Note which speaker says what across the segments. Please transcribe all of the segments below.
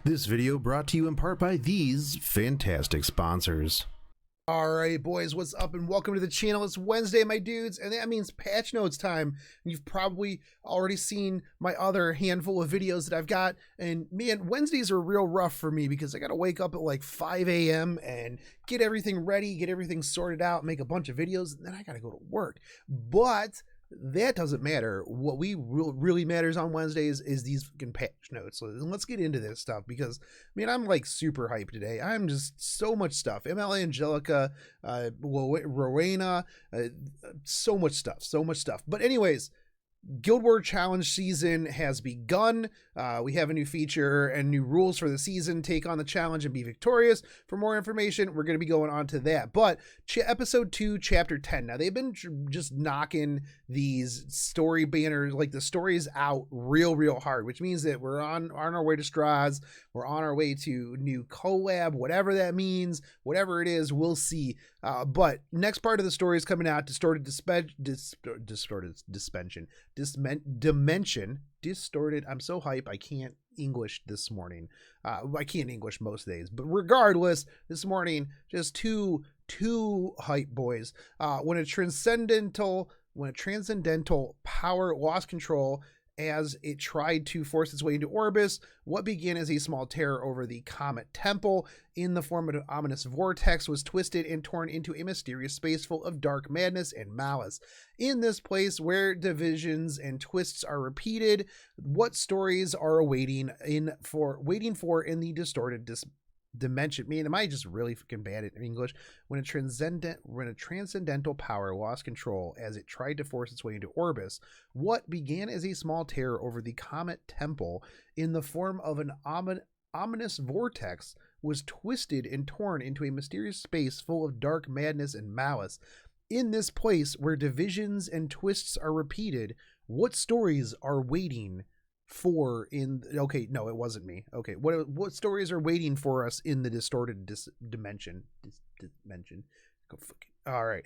Speaker 1: This video brought to you in part by these fantastic sponsors.
Speaker 2: Alright boys, what's up and welcome to the channel. It's Wednesday, my dudes, and that means patch notes time. And you've probably already seen my other handful of videos that I've got, and man, Wednesdays are real rough for me because I gotta wake up at like 5 a.m. and get everything ready, get everything sorted out, make a bunch of videos, and then I gotta go to work. But that doesn't matter. What really matters on Wednesdays is these fucking patch notes. So let's get into this stuff because, man, I'm like super hyped today. I'm just so much stuff. ML Angelica, Rowena, so much stuff. But anyways, Guild War Challenge season has begun. We have a new feature and new rules for the season. Take on the challenge and be victorious. For more information, we're going to be going on to that. But episode 2, chapter 10. Now, they've been just knocking these story banners, like the stories out real hard, which means that we're on our way to Strahd. We're on our way to new collab, whatever that means, whatever it is, we'll see. But next part of the story is coming out, Distorted. I'm so hype. I can't English this morning. I can't English most days, but regardless, this morning, just two hype boys. When a transcendental power lost control as it tried to force its way into Orbis, what began as a small terror over the Comet Temple in the form of an ominous vortex was twisted and torn into a mysterious space full of dark madness and malice. In this place where divisions and twists are repeated, what stories are waiting for in the distorted dimension. Man, am I just really fucking bad at English? When a transcendental power lost control as it tried to force its way into Orbis, what began as a small terror over the Comet Temple in the form of an ominous vortex was twisted and torn into a mysterious space full of dark madness and malice. In this place where divisions and twists are repeated, what stories are waiting for okay, no, it wasn't me. Okay, what stories are waiting for us in the distorted dimension? Go fucking. All right.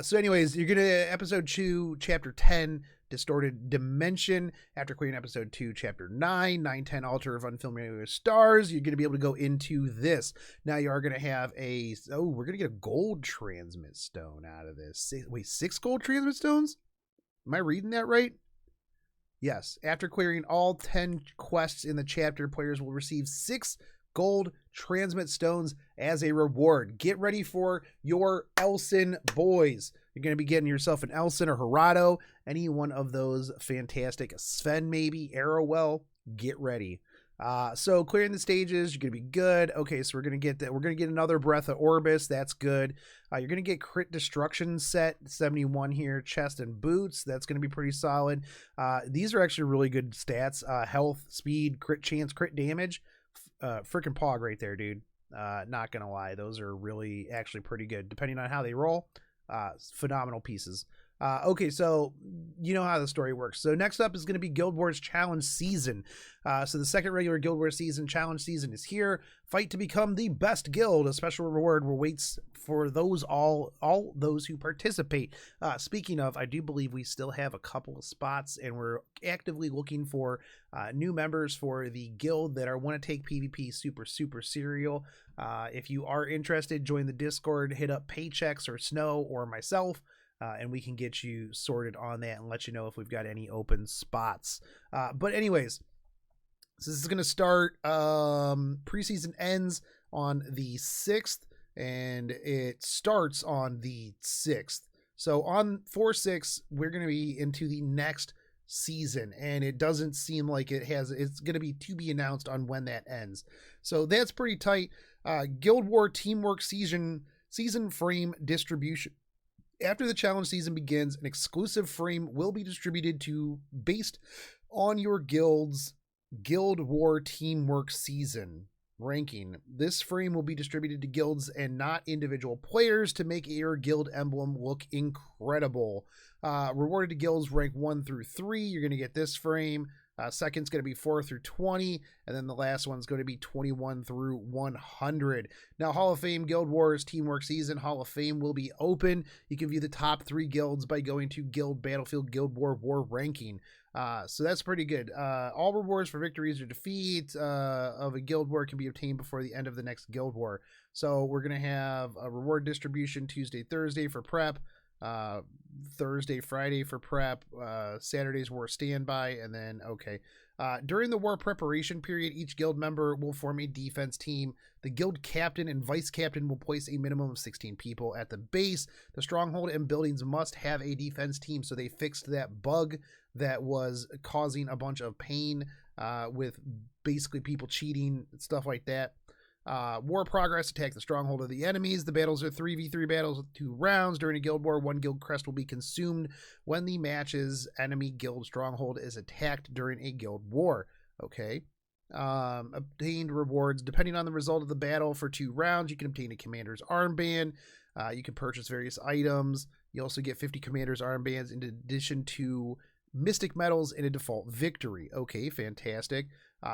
Speaker 2: So anyways, you're gonna episode 2, chapter 10, distorted dimension. After clearing episode 2, chapter 9, 9-10, altar of unfamiliar stars, you're gonna be able to go into this. Now you are gonna have we're gonna get a gold transmit stone out of this. Wait, 6 gold transmit stones? Am I reading that right? Yes, after clearing all 10 quests in the chapter, players will receive 6 gold transmit stones as a reward. Get ready for your Elson boys. You're going to be getting yourself an Elson or Harado, any one of those fantastic. Sven maybe, Arrowwell, get ready. So clearing the stages, you're going to be good. Okay, so we're going to get that. We're going to get another Breath of Orbis. That's good. You're going to get crit destruction set 71 here, chest and boots. That's going to be pretty solid. These are actually really good stats. Health, speed, crit chance, crit damage. Freaking pog right there, dude. Not going to lie. Those are really actually pretty good depending on how they roll. Phenomenal pieces. Okay, so you know how the story works. So next up is going to be Guild Wars Challenge Season. So the second regular Guild Wars Challenge Season is here. Fight to become the best guild. A special reward waits for all those who participate. Speaking of, I do believe we still have a couple of spots, and we're actively looking for new members for the guild that want to take PvP super serial. If you are interested, join the Discord, hit up Paychecks or Snow or myself. And we can get you sorted on that and let you know if we've got any open spots. But anyways, so this is going to start, preseason ends on the 6th and it starts on the 6th. So on 4/6, we're going to be into the next season, and it doesn't seem like it's going to be announced on when that ends. So that's pretty tight. Guild War Teamwork season frame distribution. After the challenge season begins, an exclusive frame will be distributed based on your guild's Guild War Teamwork season ranking. This frame will be distributed to guilds and not individual players to make your guild emblem look incredible. Rewarded to guilds rank 1 through 3. You're going to get this frame. Second's going to be 4 through 20, and then the last one's going to be 21 through 100. Now, Hall of Fame Guild Wars Teamwork Season Hall of Fame will be open. You can view the top 3 guilds by going to Guild Battlefield Guild War Ranking. So that's pretty good. All rewards for victories or defeat of a guild war can be obtained before the end of the next guild war. So we're going to have a reward distribution Tuesday, Thursday for prep, Thursday, Friday for prep, Saturday's war standby, and then during the war preparation period, each guild member will form a defense team. The guild captain and vice captain will place a minimum of 16 people at the base. The stronghold and buildings must have a defense team, so they fixed that bug that was causing a bunch of pain with basically people cheating, stuff like that. War progress, attack the stronghold of the enemies. The battles are 3v3 battles with 2 rounds. During a guild war, 1 guild crest will be consumed when the match's enemy guild stronghold is attacked during a guild war. Obtained rewards. Depending on the result of the battle for 2 rounds, you can obtain a commander's armband. You can purchase various items. You also get 50 commander's armbands in addition to mystic medals in a default victory. Okay, fantastic.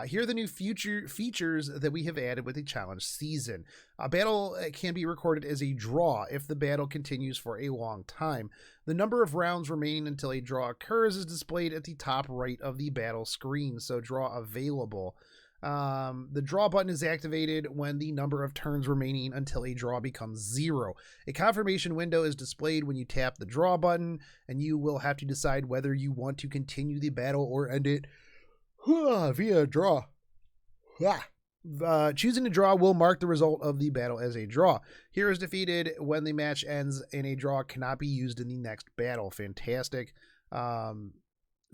Speaker 2: Here are the new features that we have added with the challenge season. A battle can be recorded as a draw if the battle continues for a long time. The number of rounds remaining until a draw occurs is displayed at the top right of the battle screen, so draw available. The draw button is activated when the number of turns remaining until a draw becomes 0. A confirmation window is displayed when you tap the draw button, and you will have to decide whether you want to continue the battle or end it via draw. Choosing a draw will mark the result of the battle as a draw. Hero is defeated when the match ends, and a draw cannot be used in the next battle. Fantastic.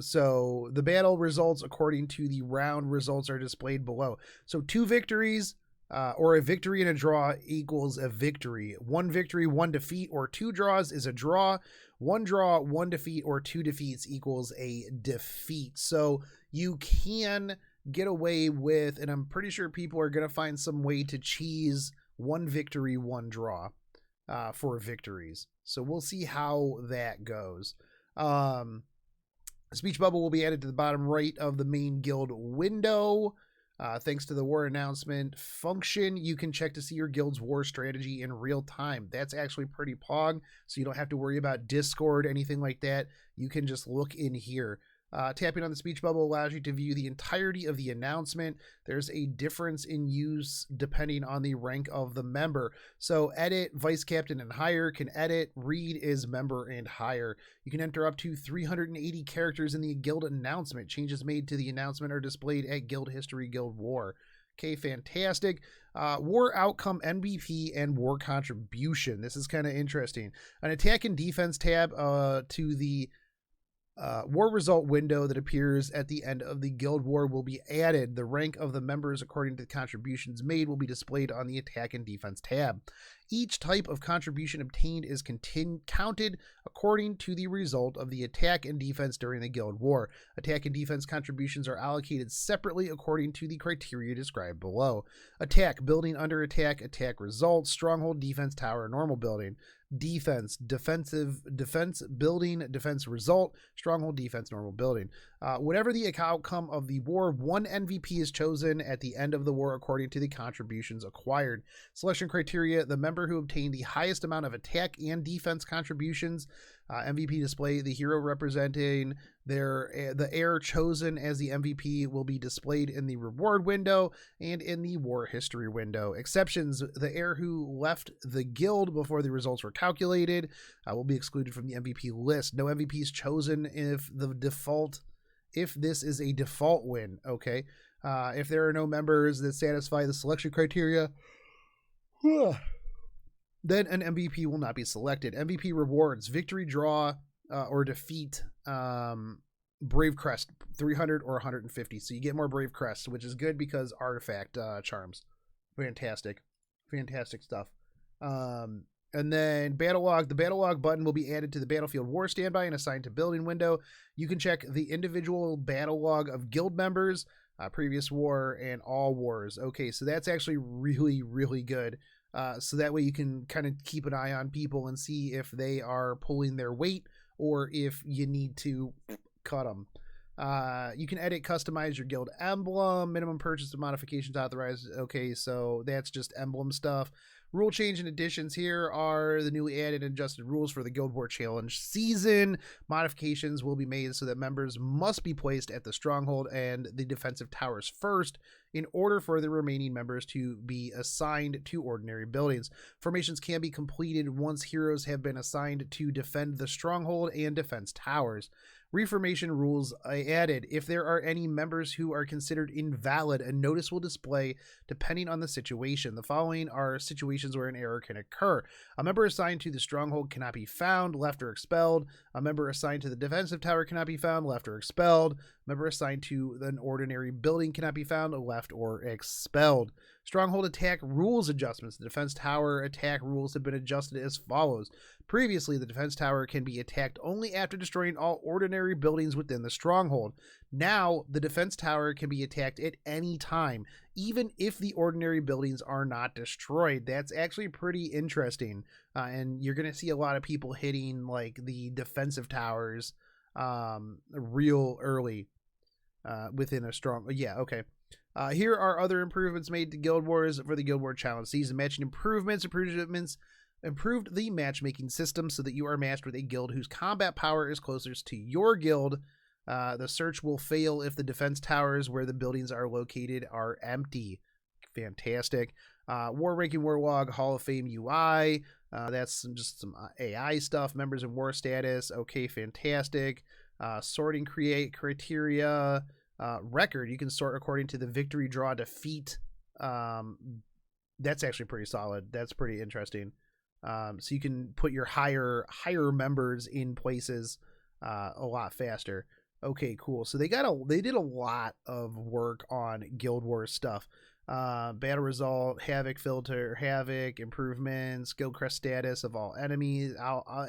Speaker 2: So the battle results according to the round results are displayed below. So 2 victories or a victory and a draw equals a victory. 1 victory, 1 defeat, or 2 draws is a draw. 1 draw, 1 defeat, or 2 defeats equals a defeat. So you can get away with, and I'm pretty sure people are going to find some way to cheese 1 victory, 1 draw for victories. So we'll see how that goes. A speech bubble will be added to the bottom right of the main guild window. Thanks to the war announcement function, you can check to see your guild's war strategy in real time. That's actually pretty pog, so you don't have to worry about Discord, anything like that. You can just look in here. Tapping on the speech bubble allows you to view the entirety of the announcement. There's a difference in use depending on the rank of the member. So edit, vice captain, and higher can edit. Read is member and higher. You can enter up to 380 characters in the guild announcement. Changes made to the announcement are displayed at Guild History Guild War. Okay, fantastic. War outcome MVP and war contribution. This is kind of interesting. An attack and defense tab to the war result window that appears at the end of the guild war will be added. The rank of the members according to the contributions made will be displayed on the attack and defense tab. Each type of contribution obtained is counted according to the result of the attack and defense during the guild war. Attack and defense contributions are allocated separately according to the criteria described below. Attack, building under attack, attack results, stronghold, defense, tower, normal building. Defense, defense, building, defense result, stronghold, defense, normal building. Whatever the outcome of the war, 1 MVP is chosen at the end of the war according to the contributions acquired. Selection criteria, the member who obtained the highest amount of attack and defense contributions. MVP display, the hero representing the heir chosen as the MVP will be displayed in the reward window and in the war history window. Exceptions, the heir who left the guild before the results were calculated will be excluded from the MVP list. No MVPs chosen if this is a default win. Okay. If there are no members that satisfy the selection criteria, then an MVP will not be selected. MVP rewards, victory, draw, or defeat, Brave Crest, 300 or 150. So you get more Brave Crests, which is good because artifact charms. Fantastic. Fantastic stuff. And then battle log. The battle log button will be added to the battlefield war standby and assigned to building window. You can check the individual battle log of guild members, previous war, and all wars. Okay, so that's actually really, really good. So that way you can kind of keep an eye on people and see if they are pulling their weight or if you need to cut them. You can edit, customize your guild emblem. Minimum purchase of modifications authorized. Okay, so that's just emblem stuff. Rule change and additions here are the newly added and adjusted rules for the Guild War Challenge season. Modifications will be made so that members must be placed at the stronghold and the defensive towers first in order for the remaining members to be assigned to ordinary buildings. Formations can be completed once heroes have been assigned to defend the stronghold and defense towers. Reformation rules added. If there are any members who are considered invalid, a notice will display depending on the situation. The following are situations where an error can occur. A member assigned to the stronghold cannot be found, left, or expelled. A member assigned to the defensive tower cannot be found, left, or expelled. A member assigned to an ordinary building cannot be found, left, or expelled. Stronghold attack rules adjustments. The defense tower attack rules have been adjusted as follows. Previously, the defense tower can be attacked only after destroying all ordinary buildings within the stronghold. Now, the defense tower can be attacked at any time, even if the ordinary buildings are not destroyed. That's actually pretty interesting. And you're going to see a lot of people hitting like the defensive towers real early within a strong... Yeah, okay. Here are other improvements made to Guild Wars for the Guild War Challenge season. Matching improved the matchmaking system so that you are matched with a guild whose combat power is closest to your guild. The search will fail if the defense towers where the buildings are located are empty. Fantastic. War Ranking Warlog Hall of Fame UI. That's just some AI stuff. Members in war status. Okay, fantastic. Sorting criteria. Record. You can sort according to the victory, draw, defeat. That's actually pretty solid. That's pretty interesting. So you can put your higher members in places a lot faster. Okay, cool. So they did a lot of work on Guild Wars stuff. Battle result, havoc filter, havoc improvements, guild crest status of all enemies,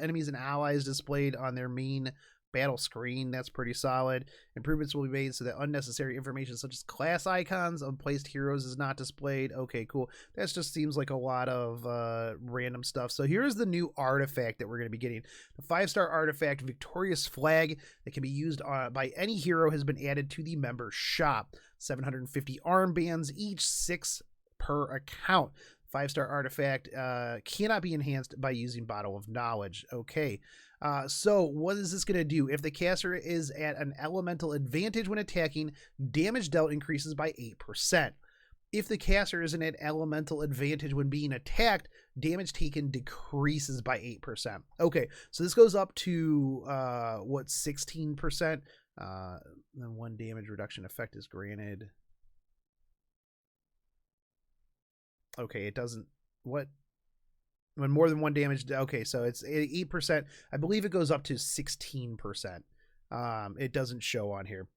Speaker 2: enemies and allies displayed on their main battle screen. That's pretty solid. Improvements will be made so that unnecessary information such as class icons of placed heroes is not displayed. Okay, cool. That just seems like a lot of random stuff. So here's the new artifact that we're going to be getting. The 5-star artifact Victorious Flag that can be used by any hero has been added to the member shop. 750 armbands, each 6 per account. 5-star artifact cannot be enhanced by using Bottle of Knowledge. Okay. So what is this going to do? If the caster is at an elemental advantage when attacking, damage dealt increases by 8%. If the caster is in an elemental advantage when being attacked, damage taken decreases by 8%. Okay, so this goes up to, 16%? Then 1 damage reduction effect is granted. Okay, it doesn't... What? When more than 1 damage... Okay, so it's 8%. I believe it goes up to 16%. It doesn't show on here.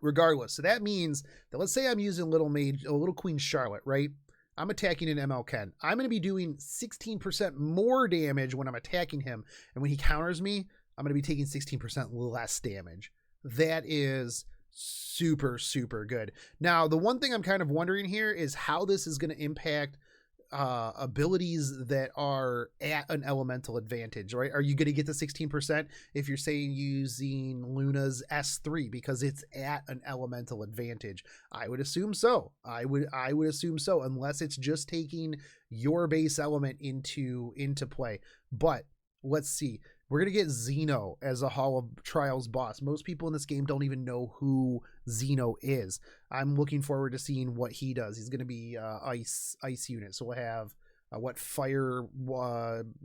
Speaker 2: Regardless, so that means that let's say I'm using Little Queen Charlotte, right? I'm attacking an ML10. I'm going to be doing 16% more damage when I'm attacking him. And when he counters me, I'm going to be taking 16% less damage. That is super, super good. Now, the one thing I'm kind of wondering here is how this is going to impact abilities that are at an elemental advantage, right? Are you going to get the 16% if you're saying using Luna's S3 because it's at an elemental advantage? I would assume so. I would assume so, unless it's just taking your base element into play. But let's see. We're going to get Xeno as a Hall of Trials boss. Most people in this game don't even know who Xeno is. I'm looking forward to seeing what he does. He's going to be ice unit. So we'll have fire,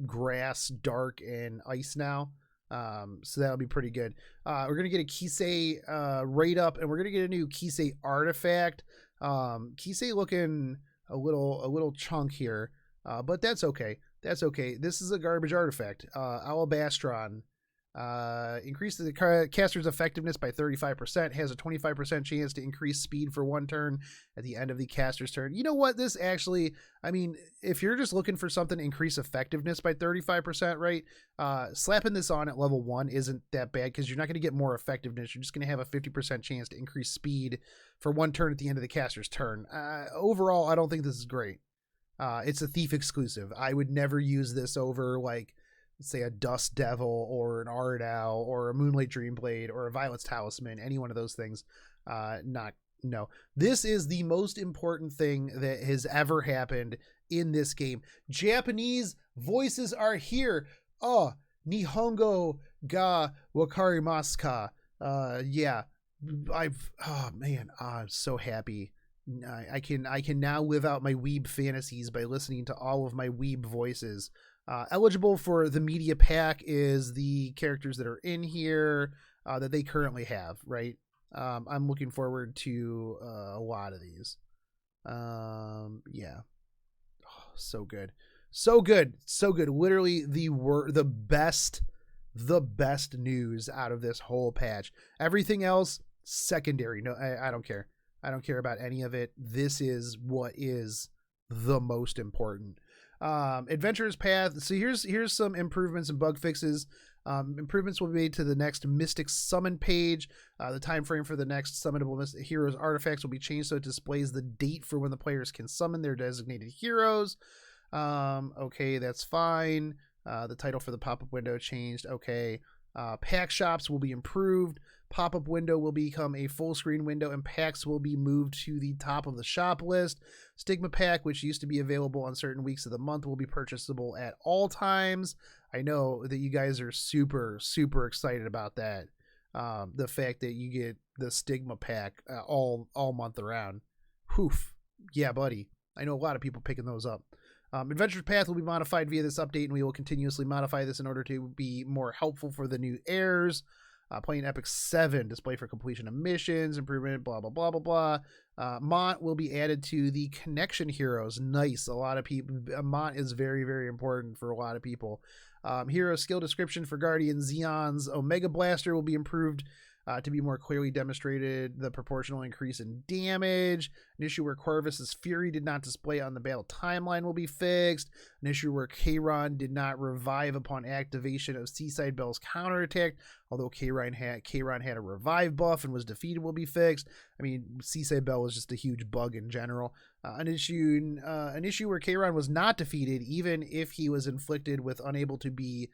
Speaker 2: grass, dark, and ice now. So that'll be pretty good. We're going to get a Kisei raid up, and we're going to get a new Kisei artifact. Kisei looking a little chunk here, but that's okay. That's okay. This is a garbage artifact. Alabastron. Increases the caster's effectiveness by 35%. Has a 25% chance to increase speed for 1 turn at the end of the caster's turn. You know what? This actually, I mean, if you're just looking for something to increase effectiveness by 35%, right? Slapping this on at level 1 isn't that bad because you're not going to get more effectiveness. You're just going to have a 50% chance to increase speed for 1 turn at the end of the caster's turn. Overall, I don't think this is great. It's a Thief exclusive. I would never use this over like say a Dust Devil or an Ardell or a Moonlight Dreamblade or a Violet's Talisman, any one of those things. No. This is the most important thing that has ever happened in this game. Japanese voices are here. Oh, Nihongo ga wakarimasu ka? Yeah. I'm so happy. I can now live out my weeb fantasies by listening to all of my weeb voices. Eligible for the media pack is the characters that are in here that they currently have, right? I'm looking forward to a lot of these. Yeah. Oh, so good. Literally the best news out of this whole patch. Everything else secondary. No, I don't care. I don't care about any of it. This is what is the most important. Adventurer's Path. So here's some improvements and bug fixes. Improvements will be made to the next Mystic Summon page. The time frame for the next summonable heroes artifacts will be changed so it displays the date for when the players can summon their designated heroes. Okay, that's fine. The title for the pop-up window changed. Okay. Pack shops will be improved. Pop-up window will become a full screen window and packs will be moved to the top of the shop list. Stigma pack, which used to be available on certain weeks of the month, will be purchasable at all times. I know that you guys are super excited about that. The fact that you get the Stigma pack all month around. Poof. Yeah, buddy. I know a lot of people picking those up. Adventure's Path will be modified via this update, and we will continuously modify this in order to be more helpful for the new heirs. Playing Epic 7, display for completion of missions, improvement, blah, blah, blah, blah, blah. Mont will be added to the connection heroes. Nice. A lot of people, Mont is very important for a lot of people. Hero skill description for Guardian Zeon's Omega Blaster will be improved to be more clearly demonstrated. The proportional increase in damage. An issue where Corvus's Fury did not display on the battle timeline will be fixed. An issue where Kayron did not revive upon activation of Seaside Bell's counterattack, although Kayron had a revive buff and was defeated, will be fixed. I mean, Seaside Bell was just a huge bug in general. An issue where Kayron was not defeated, even if he was inflicted with unable to be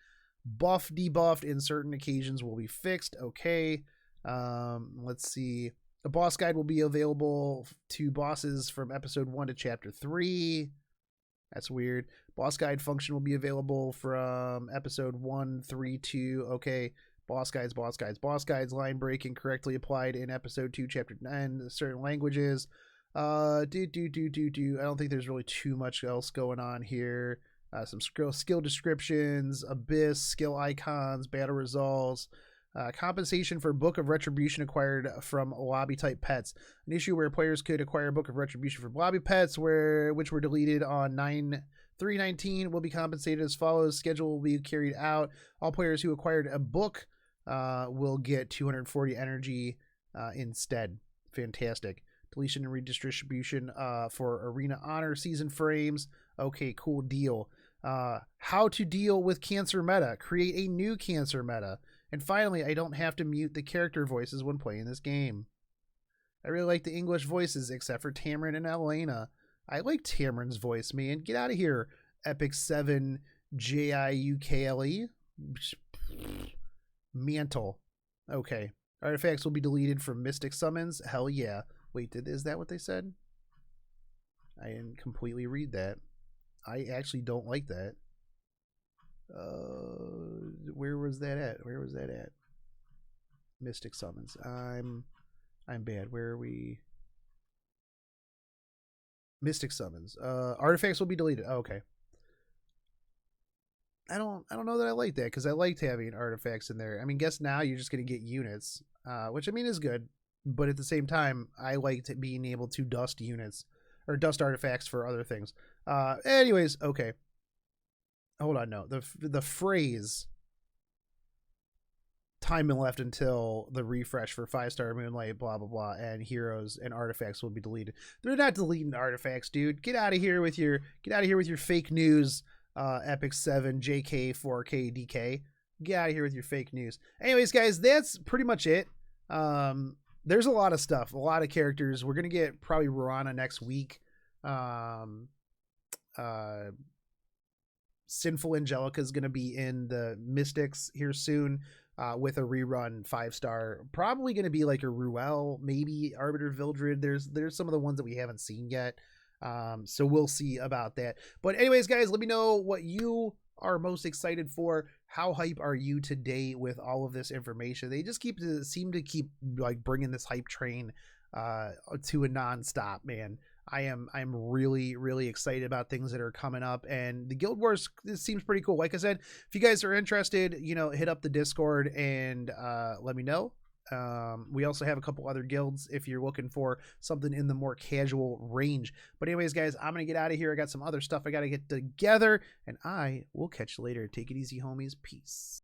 Speaker 2: debuffed in certain occasions, will be fixed. Okay. Let's see. A boss guide will be available to bosses from episode 1 to chapter 3. That's weird. Boss guide function will be available from episode 1, 3, 2. Okay. Boss guides. Line breaking correctly applied in episode 2, chapter 9. Certain languages. I don't think there's really too much else going on here. Some skill descriptions, abyss, skill icons, battle results. Compensation for Book of Retribution acquired from lobby type pets. An issue where players could acquire Book of Retribution from lobby pets which were deleted on 9/3/19 will be compensated as follows. Schedule will be carried out. All players who acquired a book will get 240 energy instead. Fantastic. Deletion and redistribution for Arena Honor season frames. Okay, cool deal. How to deal with cancer meta. Create a new cancer meta. And finally, I don't have to mute the character voices when playing this game. I really like the English voices, except for Tamarin and Elena. I like Tamarin's voice, man. Get out of here, Epic 7 JIUKLE. Mantle. Okay. Artifacts will be deleted from Mystic Summons. Hell yeah. Wait, is that what they said? I didn't completely read that. I actually don't like that. Where was that at? Mystic Summons. I'm bad. Where are we? Mystic Summons. Artifacts will be deleted. Oh, okay. I don't know that I like that, because I liked having artifacts in there. I mean, guess now you're just gonna get units, which I mean is good, but at the same time, I liked being able to dust units or dust artifacts for other things. Anyways, okay. Hold on, no. The phrase time left until the refresh for 5-star Moonlight, blah, blah, blah, and heroes and artifacts will be deleted. They're not deleting artifacts, dude. Get out of here with your fake news, Epic 7, JK, 4K, DK. Get out of here with your fake news. Anyways, guys, that's pretty much it. There's a lot of stuff, a lot of characters. We're going to get probably Rana next week. Sinful Angelica is going to be in the Mystics here soon with a rerun 5-star. Probably going to be like a Ruel, maybe Arbiter Vildred. There's some of the ones that we haven't seen yet. So we'll see about that. But anyways, guys, let me know what you are most excited for. How hype are you today with all of this information? They just seem to keep like bringing this hype train to a non-stop, man. I'm really, really excited about things that are coming up, and the Guild Wars, this seems pretty cool. Like I said, if you guys are interested, you know, hit up the Discord and let me know. We also have a couple other guilds if you're looking for something in the more casual range. But anyways, guys, I'm gonna get out of here. I got some other stuff I gotta get together, and I will catch you later. Take it easy, homies. Peace.